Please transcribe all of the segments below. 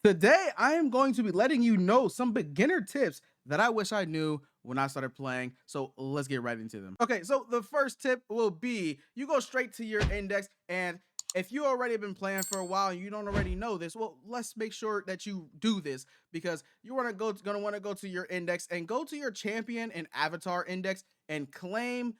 Today, I am going to be letting you know some beginner tips that I wish I knew when I started playing. So let's get right into them. Okay, so the first tip will be you go straight to your index. And if you already been playing for a while and you don't already know this, well, let's make sure that you do this because you want to gonna want to go to your index and go to your champion and avatar index and claim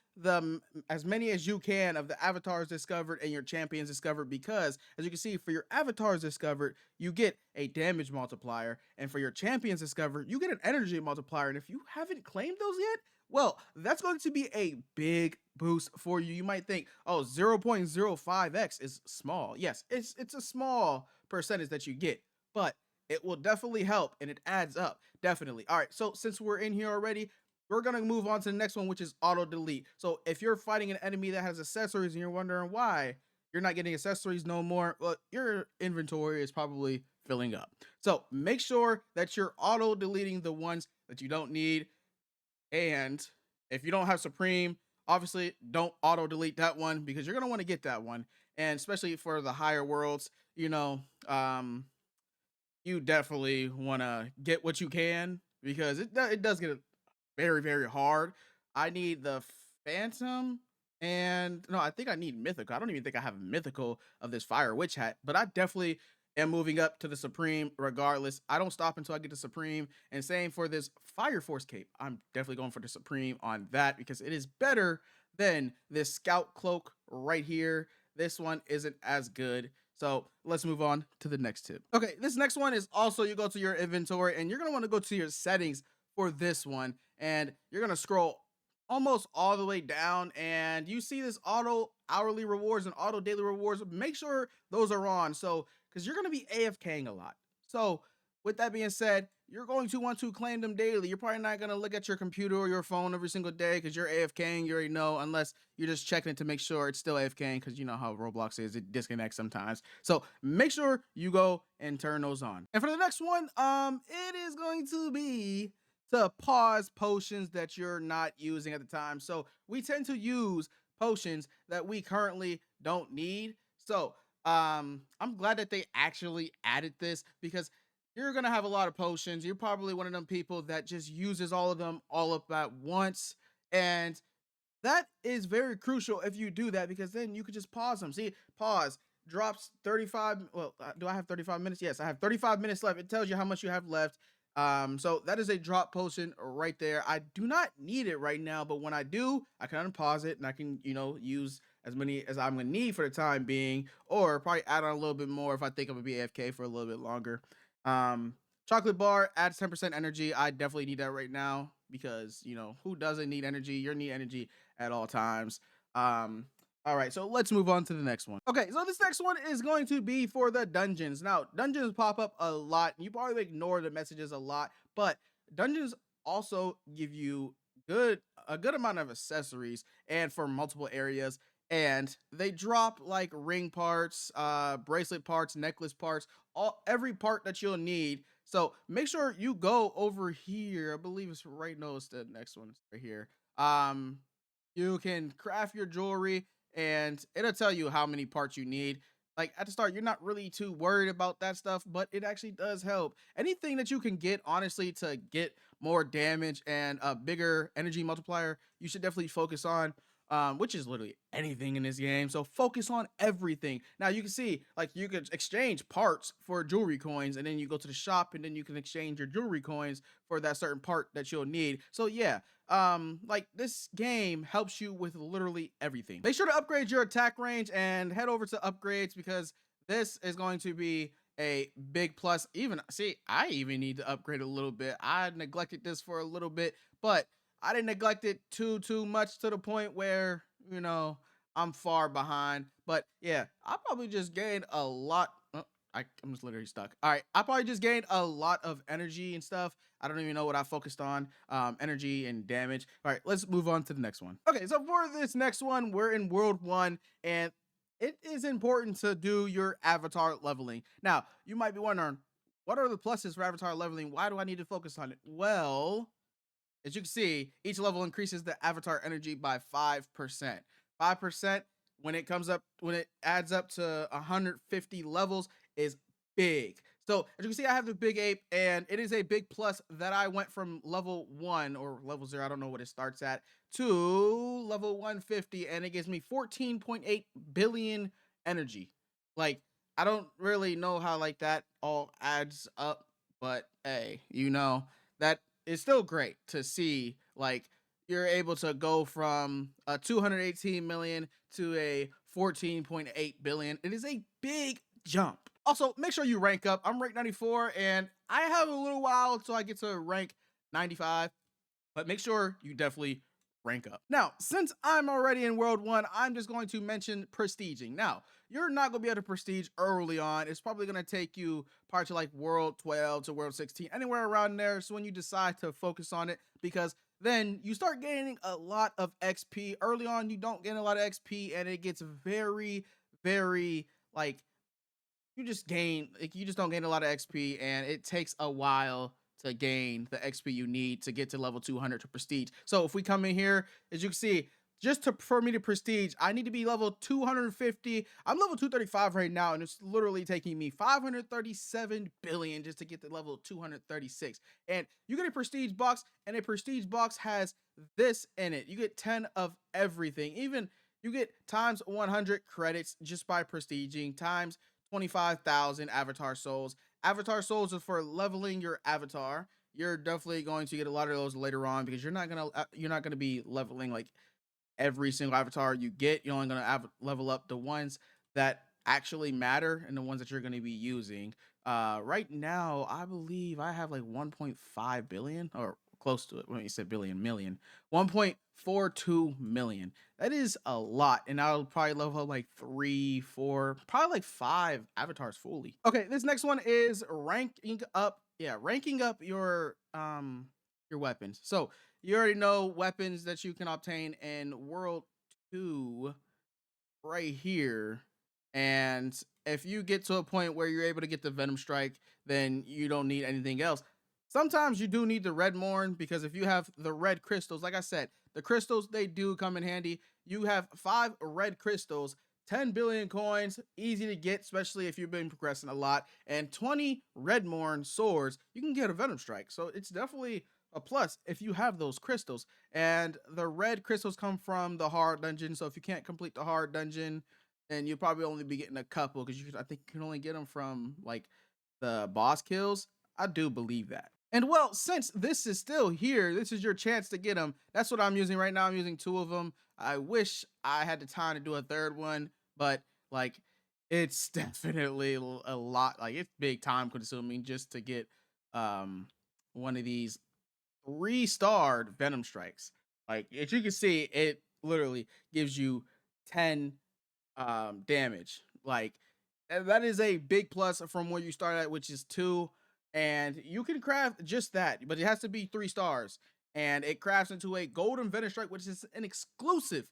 as many as you can of the avatars discovered and your champions discovered, because as you can see, for your avatars discovered you get a damage multiplier, and for your champions discovered you get an energy multiplier. And if you haven't claimed those yet, well, that's going to be a big boost for you. You might think, oh, 0.05x is small. Yes, it's a small percentage that you get, but it will definitely help and it adds up. Definitely. All right. So since we're in here already, we're gonna move on to the next one, which is auto delete. So if you're fighting an enemy that has accessories and you're wondering why you're not getting accessories no more, well, your inventory is probably filling up. So make sure that you're auto deleting the ones that you don't need. And if you don't have Supreme, obviously don't auto delete that one because you're gonna want to get that one. And especially for the higher worlds, you definitely want to get what you can because it does get very, very hard. I need the Phantom, and no, I think I need Mythical. I don't even think I have Mythical of this Fire Witch Hat, but I definitely am moving up to the Supreme regardless. I don't stop until I get the Supreme. And same for this Fire Force Cape. I'm definitely going for the Supreme on that because it is better than this Scout Cloak right here. This one isn't as good. So let's move on to the next tip. Okay, this next one is also you go to your inventory and you're gonna want to go to your settings for this one, and you're gonna scroll almost all the way down and you see this auto hourly rewards and auto daily rewards. Make sure those are on, so because you're gonna be AFKing a lot. So with that being said, you're going to want to claim them daily. You're probably not going to look at your computer or your phone every single day because you're AFKing. You already know, unless you're just checking it to make sure it's still AFKing, because you know how Roblox is. It disconnects sometimes. So make sure you go and turn those on. And for the next one, it is going to be to pause potions that you're not using at the time. So we tend to use potions that we currently don't need. So I'm glad that they actually added this because you're gonna have a lot of potions. You're probably one of them people that just uses all of them all up at once. And that is very crucial if you do that, because then you could just pause them. See, pause drops 35. Well, do I have 35 minutes? Yes, I have 35 minutes left. It tells you how much you have left. So that is a drop potion right there. I do not need it right now, but when I do, I can unpause it and I can, use as many as I'm gonna need for the time being, or probably add on a little bit more if I think I'm gonna be AFK for a little bit longer. Um, Chocolate bar adds 10% energy. I definitely need that right now because who doesn't need energy? You need energy at all times. All right, so let's move on to the next one. Okay, so this next one is going to be for the dungeons. Now, dungeons pop up a lot, and you probably ignore the messages a lot, but dungeons also give you a good amount of accessories and for multiple areas. And they drop like ring parts, bracelet parts, necklace parts, every part that you'll need. So make sure you go over here. I believe it's right. No, it's the next one. It's right here. You can craft your jewelry and it'll tell you how many parts you need. Like at the start, you're not really too worried about that stuff, but it actually does help. Anything that you can get, honestly, to get more damage and a bigger energy multiplier, you should definitely focus on, which is literally anything in this game. So focus on everything. Now you can see, like, you could exchange parts for jewelry coins, and then you go to the shop, and then you can exchange your jewelry coins for that certain part that you'll need. So yeah, like this game helps you with literally everything. Make sure to upgrade your attack range and head over to upgrades because this is going to be a big plus. Even see, I even need to upgrade a little bit. I neglected this for a little bit, but I didn't neglect it too much to the point where I'm far behind. But yeah, I probably just gained a lot. I'm just literally stuck. All right, I probably just gained a lot of energy and stuff. I don't even know what I focused on. Energy and damage. All right, let's move on to the next one. Okay, so for this next one, we're in World 1, and it is important to do your avatar leveling. Now, you might be wondering, what are the pluses for avatar leveling? Why do I need to focus on it? Well, as you can see, each level increases the avatar energy by 5%. 5% when it adds up to 150 levels is big. So as you can see, I have the big ape, and it is a big plus that I went from level 1 or level 0, I don't know what it starts at, to level 150, and it gives me 14.8 billion energy. Like, I don't really know how like that all adds up, but hey, that is still great to see. Like, you're able to go from a 218 million to a 14.8 billion. It is a big jump. Also, make sure you rank up. I'm rank 94, and I have a little while until I get to rank 95, but make sure you definitely rank up. Now, since I'm already in World 1, I'm just going to mention prestiging. Now, you're not going to be able to prestige early on. It's probably going to take you probably to like World 12 to World 16, anywhere around there. So when you decide to focus on it, because then you start gaining a lot of XP. Early on, you don't gain a lot of XP, and it gets very, very like you just don't gain a lot of XP, and it takes a while to gain the XP you need to get to level 200 to prestige. So if we come in here, as you can see, just to for me to prestige, I need to be level 250. I'm level 235 right now, and it's literally taking me 537 billion just to get to level 236. And you get a prestige box, and a prestige box has this in it. You get 10 of everything. Even you get times 100 credits just by prestiging, times 25,000 avatar souls. Avatar souls is for leveling your avatar. You're definitely going to get a lot of those later on, because you're not gonna be leveling like every single avatar you get. You're only gonna level up the ones that actually matter and the ones that you're gonna be using. Right now, I believe I have like 1.5 billion or close to it. When you said billion, million, 1.42 million. That is a lot, and I'll probably level up like three, four, probably like five avatars fully. Okay, this next one is ranking up. Yeah, ranking up your weapons. So you already know weapons that you can obtain in World 2 right here. And if you get to a point where you're able to get the Venom Strike, then you don't need anything else. Sometimes you do need the Red Morn, because if you have the red crystals, like I said, the crystals, they do come in handy. You have 5 red crystals, 10 billion coins, easy to get, especially if you've been progressing a lot, and 20 Red Morn swords. You can get a Venom Strike. So it's definitely a plus if you have those crystals. And the red crystals come from the hard dungeon. So if you can't complete the hard dungeon, then you'll probably only be getting a couple, because I think you can only get them from like the boss kills. I do believe that. And well, since this is still here, this is your chance to get them. That's what I'm using right now. I'm using two of them. I wish I had the time to do a third one, but like it's definitely a lot. Like, it's big time consuming just to get um one of these 3-starred Venom Strikes. Like, as you can see, it literally gives you 10 damage. Like, and that is a big plus from where you start at, which is 2. And you can craft just that, but it has to be 3 stars. And it crafts into a golden Venom Strike, which is an exclusive,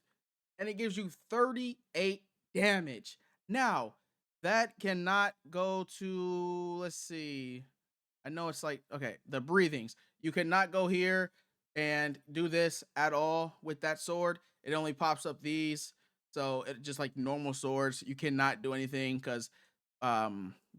and it gives you 38 damage. Now, that cannot go to, let's see, I know it's like, okay, the breathings. You cannot go here and do this at all with that sword. It only pops up these. So it just like normal swords. You cannot do anything, because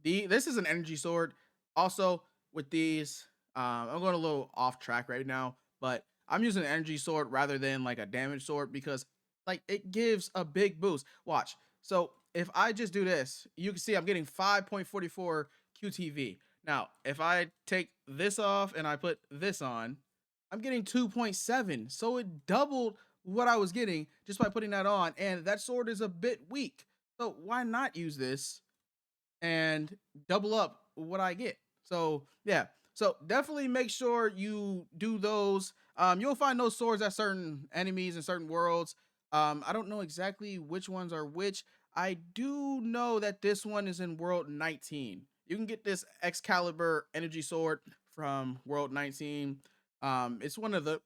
this is an energy sword. Also with these, I'm going a little off track right now, but I'm using an energy sword rather than like a damage sword, because like it gives a big boost. Watch. So if I just do this, you can see I'm getting 5.44 QTV. Now, if I take this off and I put this on, I'm getting 2.7. So it doubled what I was getting just by putting that on. And that sword is a bit weak. So why not use this and double up what I get? So yeah. So definitely make sure you do those. You'll find those swords at certain enemies in certain worlds. I don't know exactly which ones are which. I do know that this one is in World 19. You can get this Excalibur energy sword from World 19. It's one of the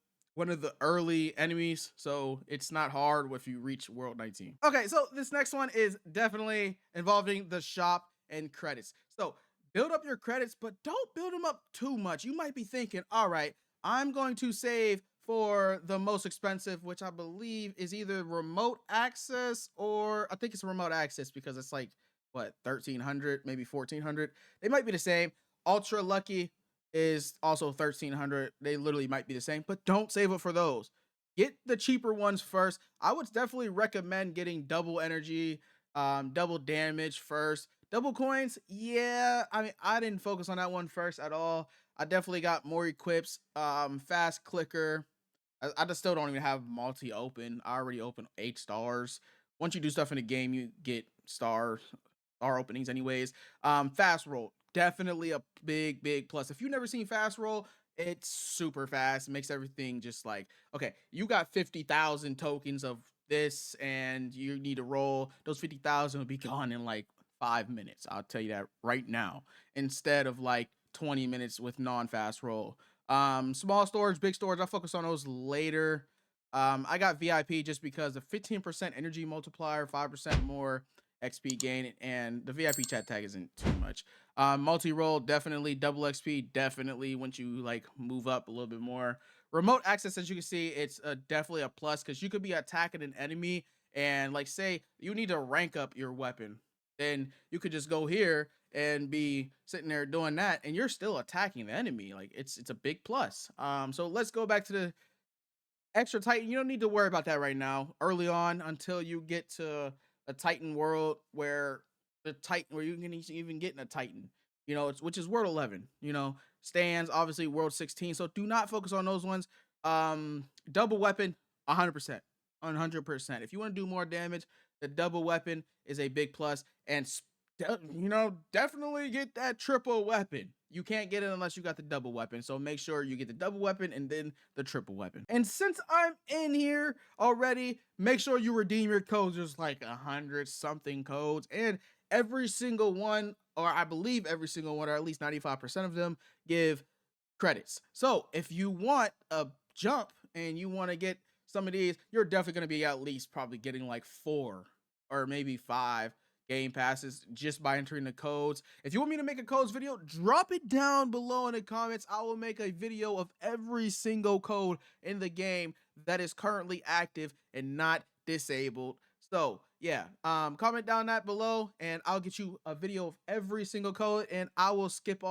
early enemies, so it's not hard if you reach World 19. Okay, so this next one is definitely involving the shop and credits. So build up your credits, but don't build them up too much. You might be thinking, all right, I'm going to save for the most expensive, which I believe is either remote access, or I think it's remote access, because it's like what, 1300, maybe 1400. They might be the same. Ultra lucky is also 1300. They literally might be the same, but don't save up for those. Get the cheaper ones first. I would definitely recommend getting double energy, double damage first. Double coins, yeah. I mean, I didn't focus on that one first at all. I definitely got more equips, fast clicker. I just still don't even have multi open. I already opened 8 stars. Once you do stuff in the game, you get star openings anyways. Fast roll, definitely a big plus. If you've never seen fast roll, it's super fast. It makes everything just like, okay, you got 50,000 tokens of this and you need to roll. Those 50,000 will be gone in like 5 minutes. I'll tell you that right now, instead of like 20 minutes with non-fast roll. Small storage, big storage, I'll focus on those later. I got VIP just because the 15% energy multiplier, 5% more XP gain, and the VIP chat tag isn't too much. Multi-roll, definitely. Double XP, definitely. Once you like move up a little bit more. Remote access, as you can see, it's definitely a plus because you could be attacking an enemy and like say you need to rank up your weapon. Then you could just go here and be sitting there doing that and you're still attacking the enemy. Like it's a big plus. So let's go back to the extra Titan. You don't need to worry about that right now. Early on, until you get to a Titan world where the Titan, where you can even get in a Titan. You know, which is World 11. You know, stands obviously World 16. So do not focus on those ones. Double weapon, 100%, 100%. If you want to do more damage, the double weapon is a big plus. And you know, definitely get that triple weapon. You can't get it unless you got the double weapon. So make sure you get the double weapon and then the triple weapon. And since I'm in here already, make sure you redeem your codes. There's like 100 something codes, and every single one, or I believe every single one, or at least 95% of them, give credits. So if you want a jump and you want to get some of these, you're definitely going to be at least probably getting like 4 or maybe 5 game passes just by entering the codes. If you want me to make a codes video, drop it down below in the comments. I will make a video of every single code in the game that is currently active and not disabled. So yeah, comment down that below and I'll get you a video of every single code, and I'll skip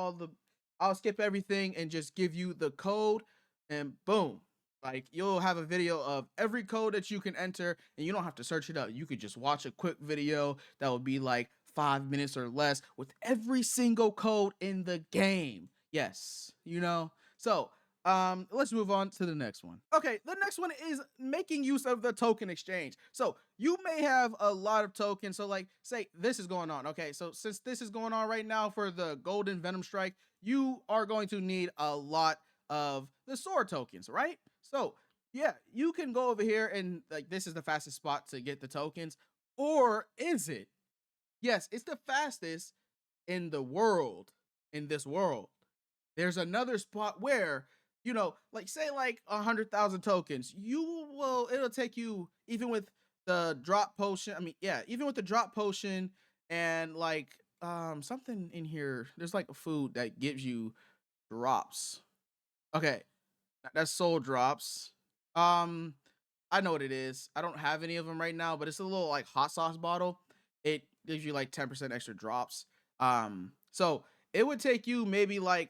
everything and just give you the code, and boom. Like you'll have a video of every code that you can enter and you don't have to search it up. You could just watch a quick video that will be like 5 minutes or less with every single code in the game. Yes, you know. So let's move on to the next one. Okay, the next one is making use of the token exchange. So you may have a lot of tokens. So like say this is going on. Okay, so since this is going on right now for the golden venom strike, you are going to need a lot of the sword tokens, right? So yeah, you can go over here and like this is the fastest spot to get the tokens. Or is it? Yes, it's the fastest in the world, in this world. There's another spot where, you know, like say like 100,000 tokens, it'll take you even with the drop potion. I mean, yeah, even with the drop potion and like something in here, there's like a food that gives you drops. Okay, that's soul drops. Um, I know what it is. I don't have any of them right now, but it's a little like hot sauce bottle. It gives you like 10% extra drops. So it would take you maybe like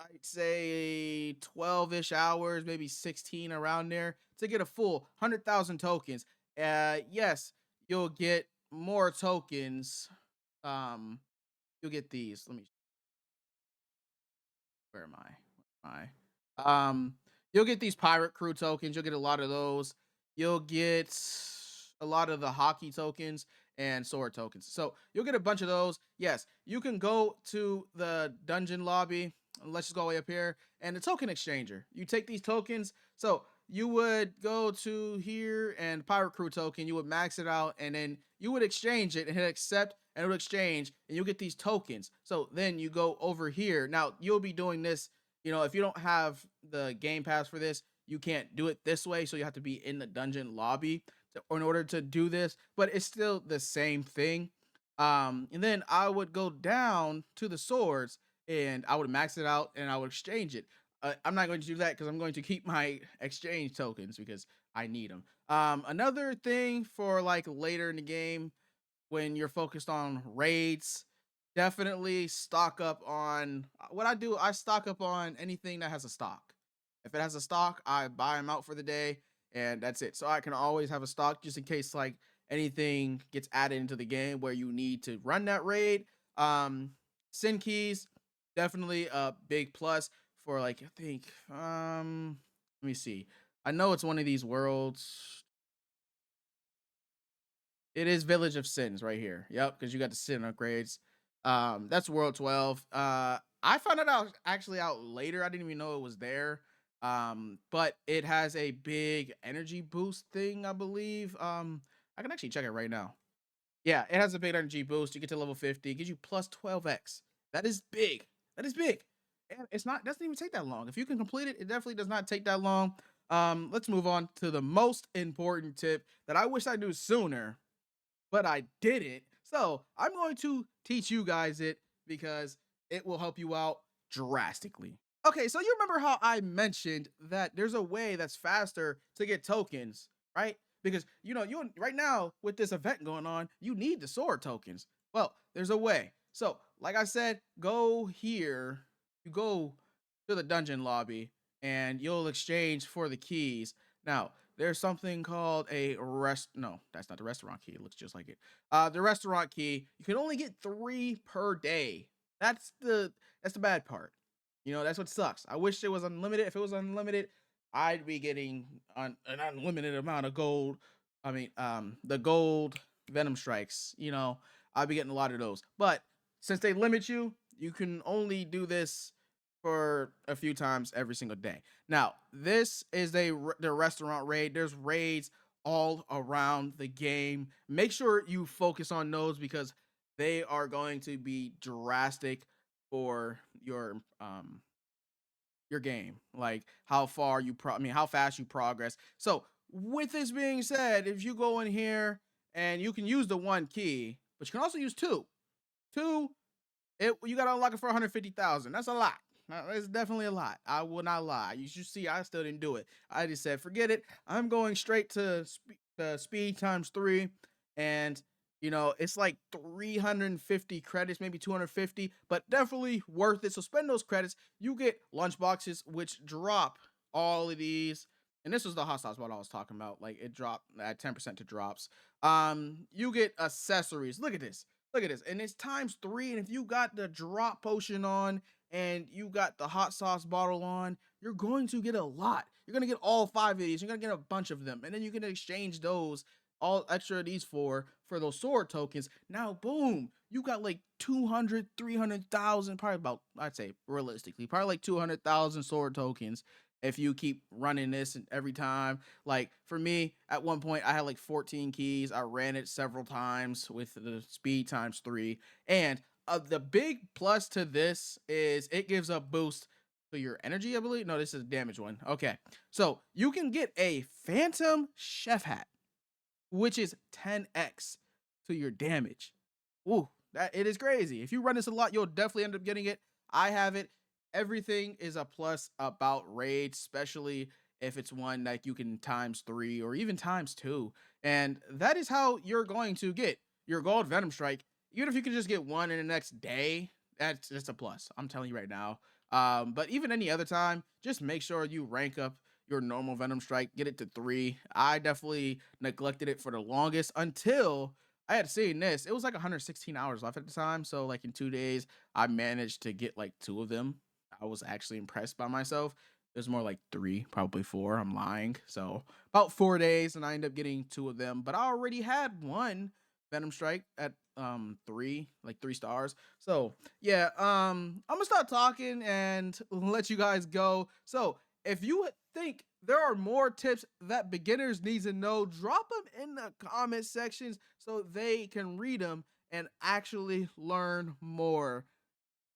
I'd say 12-ish hours, maybe 16 around there to get a full 100,000 tokens. Yes, you'll get more tokens. Um, you'll get these. Let me where am I? Where am I? You'll get these pirate crew tokens. You'll get a lot of those. You'll get a lot of the hockey tokens and sword tokens. So you'll get a bunch of those. Yes, you can go to the dungeon lobby. Let's just go way up here and the token exchanger. You take these tokens. So you would go to here and pirate crew token. You would max it out and then you would exchange it and hit accept and it would exchange and you'll get these tokens. So then you go over here. Now you'll be doing this, you know, if you don't have the game pass for this, you can't do it this way. So you have to be in the dungeon lobby in order to do this, but it's still the same thing. And then I would go down to the swords and I would max it out and I would exchange it. I'm not going to do that because I'm going to keep my exchange tokens because I need them. Another thing for like later in the game when you're focused on raids. Definitely stock up on what I do. I stock up on anything that has a stock. If it has a stock, I buy them out for the day, and that's it. So I can always have a stock just in case like anything gets added into the game where you need to run that raid. Um, Sin keys, definitely a big plus for like I think let me see. I know it's one of these worlds. It is Village of Sins right here. Yep, because you got the sin upgrades. That's World 12. I found it out actually out later. I didn't even know it was there. But it has a big energy boost thing, I believe. I can actually check it right now. Yeah, it has a big energy boost. You get to level 50, it gives you plus 12x. That is big. That is big. And it's not doesn't even take that long. If you can complete it, it definitely does not take that long. Let's move on to the most important tip that I wish I knew sooner, but I didn't. So I'm going to teach you guys it because it will help you out drastically. Okay, so you remember how I mentioned that there's a way that's faster to get tokens, right? Because you right now with this event going on, you need the sword tokens. Well, there's a way. So, like I said, go here. You go to the dungeon lobby and you'll exchange for the keys. Now, there's something called a rest. No, that's not the restaurant key. It looks just like it. The restaurant key. You can only get 3 per day. That's the bad part. That's what sucks. I wish it was unlimited. If it was unlimited, I'd be getting an unlimited amount of gold. I mean, the gold Venom strikes. I'd be getting a lot of those. But since they limit you, you can only do this for a few times every single day. Now, this is the restaurant raid. There's raids all around the game. Make sure you focus on those because they are going to be drastic for your game, like how far how fast you progress. So with this being said, if you go in here and you can use the one key, but you can also use two, you gotta unlock it for 150,000. That's a lot. It's definitely a lot. I will not lie. You should see I still didn't do it. I just said forget it. I'm going straight to speed times 3, and it's like 350 credits, maybe 250, but definitely worth it. So spend those credits. You get lunch boxes, which drop all of these. And this was the hot sauce what I was talking about. Like it dropped at 10% to drops. You get accessories. Look at this. Look at this. And it's times 3. And if you got the drop potion on and you got the hot sauce bottle on, you're going to get a lot. You're going to get all 5 of these. You're going to get a bunch of them. And then you can exchange those all extra of these for those sword tokens. Now, boom, you got like 200, 300,000, probably about, I'd say realistically, probably like 200,000 sword tokens if you keep running this and every time. Like for me, at one point I had like 14 keys. I ran it several times with the speed times 3. And the big plus to this is it gives a boost to your energy, I believe. No, this is a damage one. Okay. So you can get a phantom chef hat, which is 10x to your damage. Ooh, that it is crazy. If you run this a lot, you'll definitely end up getting it. I have it. Everything is a plus about raids, especially if it's one like you can times 3 or even times 2. And that is how you're going to get your gold Venom Strike. Even if you can just get one in the next day, that's just a plus. I'm telling you right now. But even any other time, just make sure you rank up your normal Venom Strike, get it to 3. I definitely neglected it for the longest until I had seen this. It was like 116 hours left at the time. So like in 2 days, I managed to get like 2 of them. I was actually impressed by myself. There's more like 3, probably 4. I'm lying. So about 4 days, and I ended up getting 2 of them. But I already had one Venom Strike at 3, like 3 stars. So yeah, I'm gonna start talking and let you guys go. So if you think there are more tips that beginners need to know, drop them in the comment sections so they can read them and actually learn more.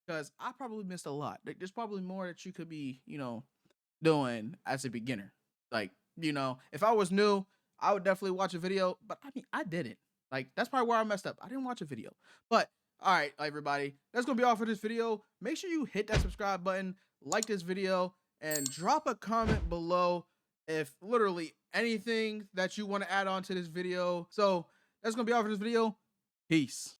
Because I probably missed a lot. There's probably more that you could be, doing as a beginner. Like, if I was new, I would definitely watch a video, but I mean, I didn't. Like, that's probably where I messed up. I didn't watch a video. But, all right, everybody, that's going to be all for this video. Make sure you hit that subscribe button, like this video, and drop a comment below if literally anything that you want to add on to this video. So, that's going to be all for this video. Peace.